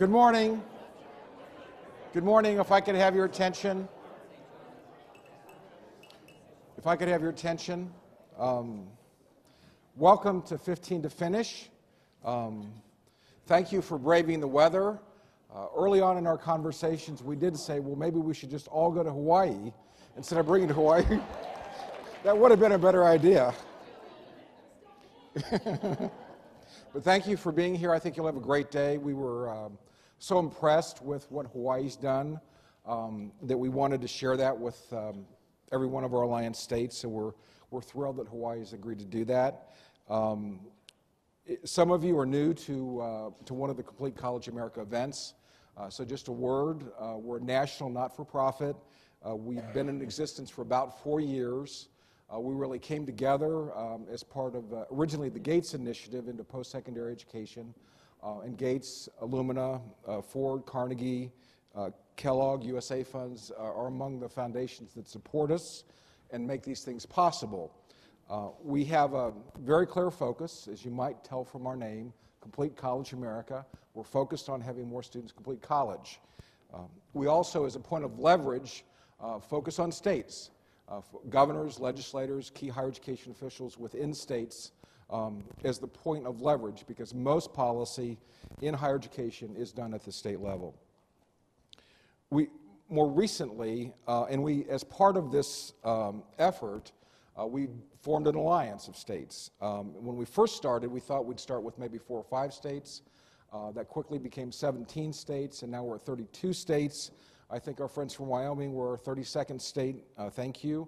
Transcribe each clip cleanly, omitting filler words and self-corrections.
Good morning. Good morning. If I could have your attention. If I could have your attention. Welcome to 15 to Finish. Thank you for braving the weather. Early on in our conversations, we did say, well, maybe we should just all go to Hawaii instead of bringing to Hawaii. That would have been a better idea. But thank you for being here. I think you'll have a great day. We were so impressed with what Hawaii's done that we wanted to share that with every one of our alliance states. So we're thrilled that Hawaii has agreed to do that. Some of you are new to one of the Complete College America events. So just a word, we're a national not-for-profit. We've been in existence for about 4 years. We really came together as part of originally the Gates Initiative into post-secondary education. And Gates, Illumina, Ford, Carnegie, Kellogg, USA Funds are among the foundations that support us and make these things possible. We have a very clear focus, as you might tell from our name, Complete College America. We're focused on having more students complete college. We also, as a point of leverage, focus on states, governors, legislators, key higher education officials within states as the point of leverage, because most policy in higher education is done at the state level. More recently, as part of this effort, we formed an alliance of states. When we first started, we thought we'd start with maybe 4 or 5 states. That quickly became 17 states, and now we're at 32 states. I think our friends from Wyoming were our 32nd state, thank you,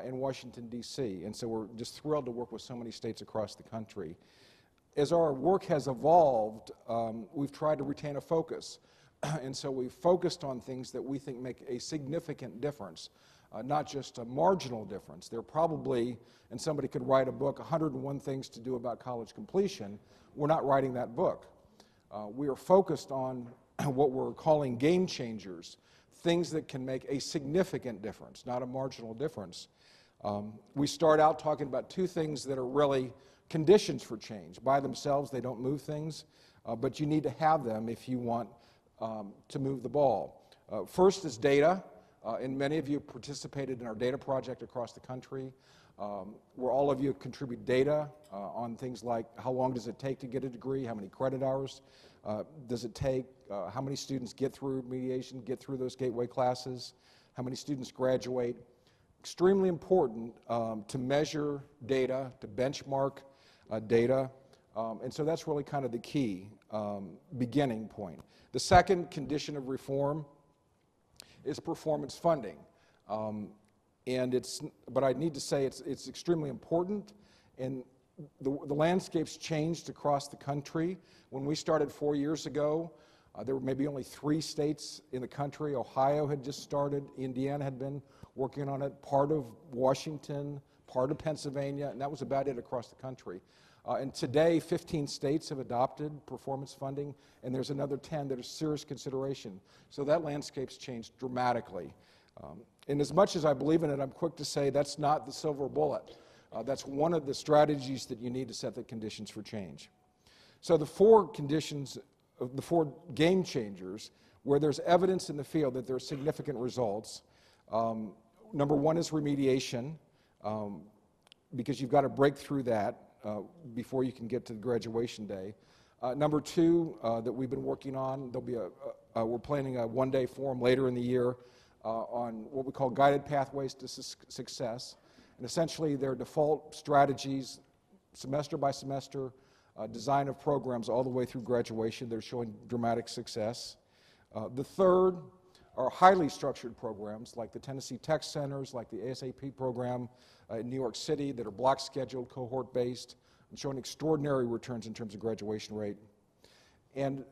in Washington, D.C. And so we're just thrilled to work with so many states across the country. As our work has evolved, we've tried to retain a focus. And so we've focused on things that we think make a significant difference, not just a marginal difference. There are probably, and somebody could write a book, 101 things to do about college completion. We're not writing that book. We are focused on what we're calling game changers, things that can make a significant difference, not a marginal difference. We start out talking about 2 things that are really conditions for change. By themselves, they don't move things, but you need to have them if you want to move the ball. First is data, and many of you participated in our data project across the country, where all of you contribute data on things like how long does it take to get a degree, how many credit hours does it take, how many students get through mediation, get through those gateway classes, how many students graduate. Extremely important to measure data, to benchmark data, and so that's really kind of the key beginning point. The second condition of reform is performance funding. But I need to say it's extremely important, and the landscape's changed across the country. When we started 4 years ago, there were maybe only 3 states in the country. Ohio had just started, Indiana had been working on it, part of Washington, part of Pennsylvania, and that was about it across the country. And today, 15 states have adopted performance funding, and there's another 10 that are serious consideration. So that landscape's changed dramatically. And as much as I believe in it, I'm quick to say that's not the silver bullet. That's one of the strategies that you need to set the conditions for change. So the 4 conditions, the 4 game changers, where there's evidence in the field that there are significant results. Number 1 is remediation, because you've got to break through that before you can get to the graduation day. Number 2 that we've been working on, we're planning a one-day forum later in the year on what we call guided pathways to success. And essentially, they're default strategies, semester by semester, design of programs all the way through graduation. They're showing dramatic success. The third are highly structured programs like the Tennessee Tech Centers, like the ASAP program in New York City that are block scheduled, cohort-based, and showing extraordinary returns in terms of graduation rate. And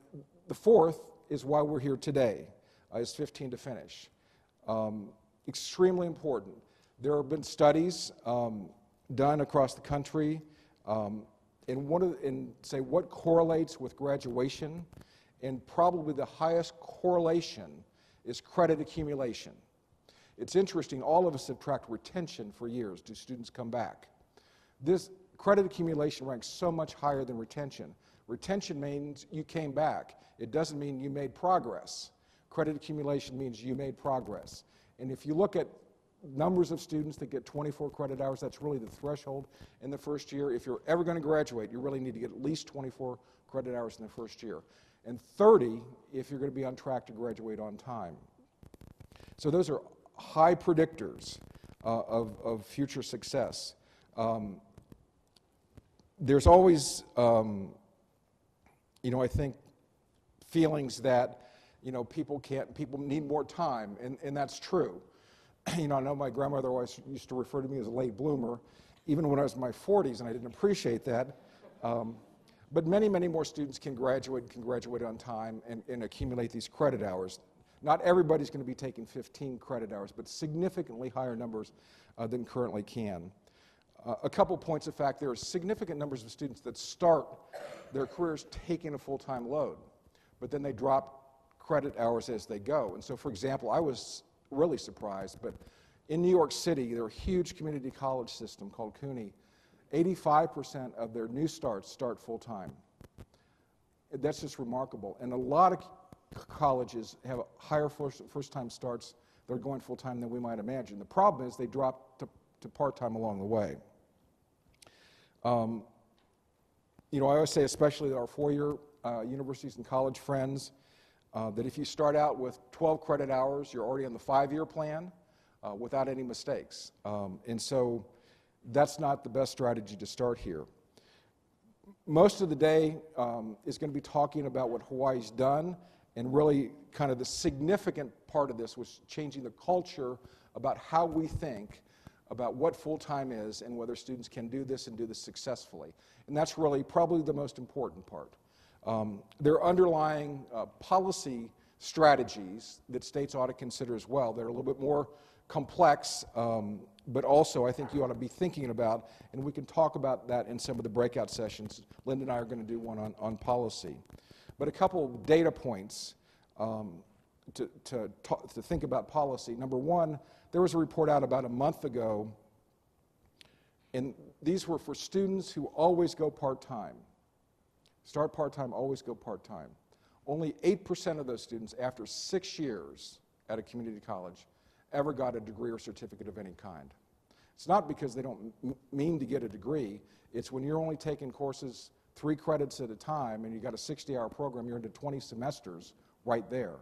the fourth is why we're here today, is 15 to Finish. Extremely important. There have been studies done across the country and say what correlates with graduation, and probably the highest correlation is credit accumulation. It's interesting, all of us have tracked retention for years. Do students come back? This credit accumulation ranks so much higher than retention. Retention means you came back. It doesn't mean you made progress. Credit accumulation means you made progress. And if you look at numbers of students that get 24 credit hours, that's really the threshold in the first year. If you're ever going to graduate, you really need to get at least 24 credit hours in the first year. And 30 if you're going to be on track to graduate on time. So those are high predictors of future success. There's always, I think, feelings that, people need more time, and that's true. I know my grandmother always used to refer to me as a late bloomer, even when I was in my 40s, and I didn't appreciate that. But many, many more students can graduate on time and accumulate these credit hours. Not everybody's going to be taking 15 credit hours, but significantly higher numbers than currently can. A couple points of fact, there are significant numbers of students that start their careers taking a full-time load, but then they drop credit hours as they go. And so, for example, I was really surprised, but in New York City, their huge community college system called CUNY, 85% of their new starts start full-time. That's just remarkable. And a lot of colleges have higher first-time starts that are going full-time than we might imagine. The problem is they drop to part-time along the way. I always say, especially our four-year universities and college friends, that if you start out with 12 credit hours, you're already on the 5-year plan without any mistakes. And so that's not the best strategy to start here. Most of the day is going to be talking about what Hawaii's done, and really kind of the significant part of this was changing the culture about how we think about what full-time is and whether students can do this and do this successfully. And that's really probably the most important part. There are underlying policy strategies that states ought to consider as well. They're a little bit more complex, but also I think you ought to be thinking about, and we can talk about that in some of the breakout sessions. Linda and I are going to do one on policy. But a couple data points to think about policy. Number one, there was a report out about a month ago, and these were for students who always go part-time. Start part-time, always go part-time. Only 8% of those students, after 6 years at a community college, ever got a degree or certificate of any kind. It's not because they don't mean to get a degree. It's when you're only taking courses 3 credits at a time and you got a 60-hour program, you're into 20 semesters right there.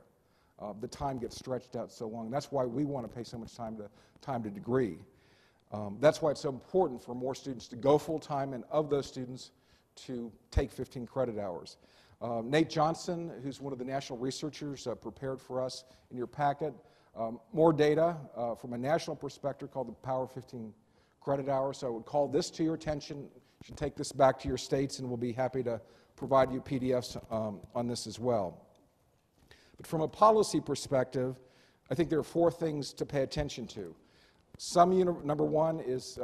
The time gets stretched out so long. That's why we want to pay so much time to degree. That's why it's so important for more students to go full-time, and of those students to take 15 credit hours. Nate Johnson, who's one of the national researchers, prepared for us in your packet more data from a national perspective called the Power 15 Credit Hour. So I would call this to your attention. You should take this back to your states, and we'll be happy to provide you PDFs on this as well. But from a policy perspective, I think there are 4 things to pay attention to. Number one is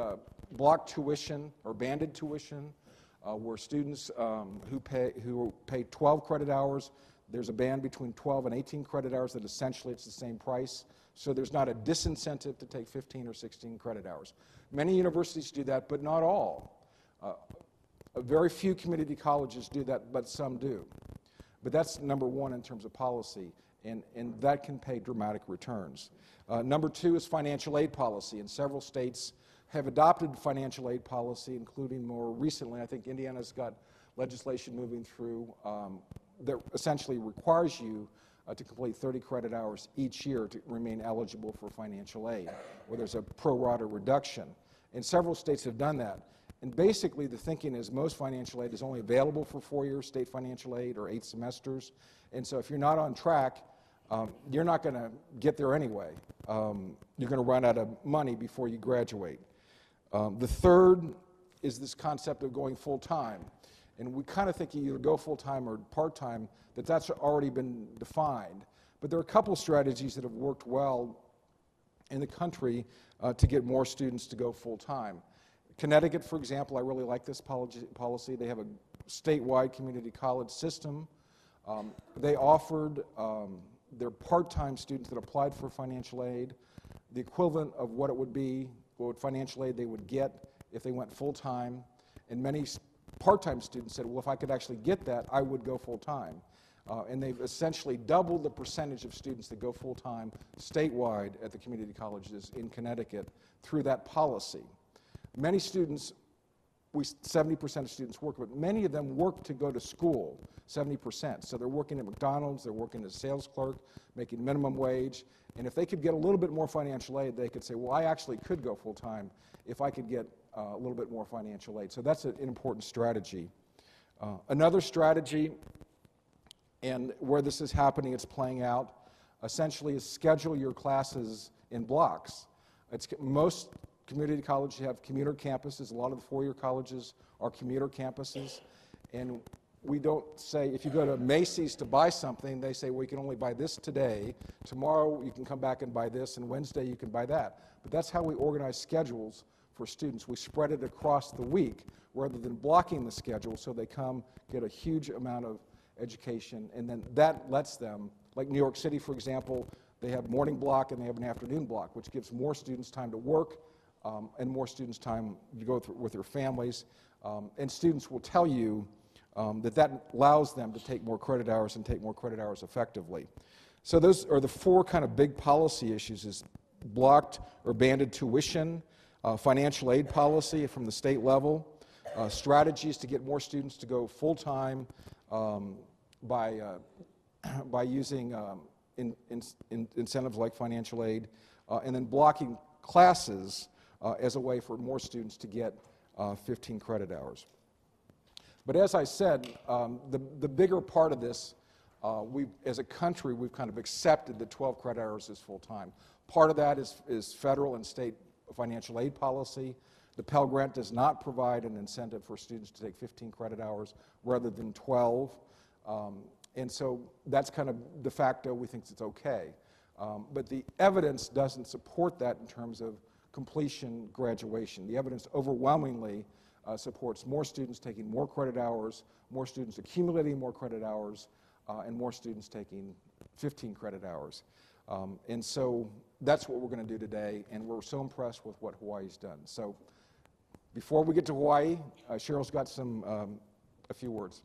block tuition or banded tuition, where students who pay 12 credit hours, there's a band between 12 and 18 credit hours that essentially it's the same price. So there's not a disincentive to take 15 or 16 credit hours. Many universities do that, but not all. Very few community colleges do that, but some do. But that's number one in terms of policy, and that can pay dramatic returns. Number 2 is financial aid policy, and several states have adopted financial aid policy, including more recently, I think Indiana's got legislation moving through that essentially requires you to complete 30 credit hours each year to remain eligible for financial aid, where there's a pro rata reduction. And several states have done that. And basically the thinking is most financial aid is only available for 4 years, state financial aid, or 8 semesters. And so if you're not on track, you're not going to get there anyway. You're going to run out of money before you graduate. The third is this concept of going full-time. And we kind of think you either go full-time or part-time, that's already been defined. But there are a couple strategies that have worked well in the country to get more students to go full-time. Connecticut, for example, I really like this policy. They have a statewide community college system. They offered their part-time students that applied for financial aid the equivalent of what it would be, what financial aid they would get if they went full-time. And many part-time students said, well, if I could actually get that, I would go full-time. And they've essentially doubled the percentage of students that go full-time statewide at the community colleges in Connecticut through that policy. Many students, 70% of students work, but many of them work to go to school, 70%. So they're working at McDonald's, they're working as a sales clerk, making minimum wage, and if they could get a little bit more financial aid, they could say, well, I actually could go full-time if I could get a little bit more financial aid. So that's an important strategy. Another strategy, and where this is happening, it's playing out, essentially is schedule your classes in blocks. Most community colleges have commuter campuses. A lot of the four-year colleges are commuter campuses. And we don't say, if you go to Macy's to buy something, they say, well, you can only buy this today. Tomorrow you can come back and buy this, and Wednesday you can buy that. But that's how we organize schedules for students. We spread it across the week rather than blocking the schedule, so they come, get a huge amount of education, and then that lets them, like New York City, for example, they have morning block and they have an afternoon block, which gives more students time to work and more students time to go with their families. And students will tell you that allows them to take more credit hours and take more credit hours effectively. So those are the four kind of big policy issues: is blocked or banded tuition, financial aid policy from the state level, strategies to get more students to go full-time by using incentives like financial aid, and then blocking classes as a way for more students to get 15 credit hours. But as I said, the bigger part of this, as a country, we've kind of accepted that 12 credit hours is full-time. Part of that is federal and state financial aid policy. The Pell Grant does not provide an incentive for students to take 15 credit hours rather than 12. And so that's kind of de facto, we think it's okay. But the evidence doesn't support that in terms of completion graduation. The evidence overwhelmingly supports more students taking more credit hours, more students accumulating more credit hours, and more students taking 15 credit hours. And so that's what we're going to do today, and we're so impressed with what Hawaii's done. So before we get to Hawaii, Cheryl's got a few words.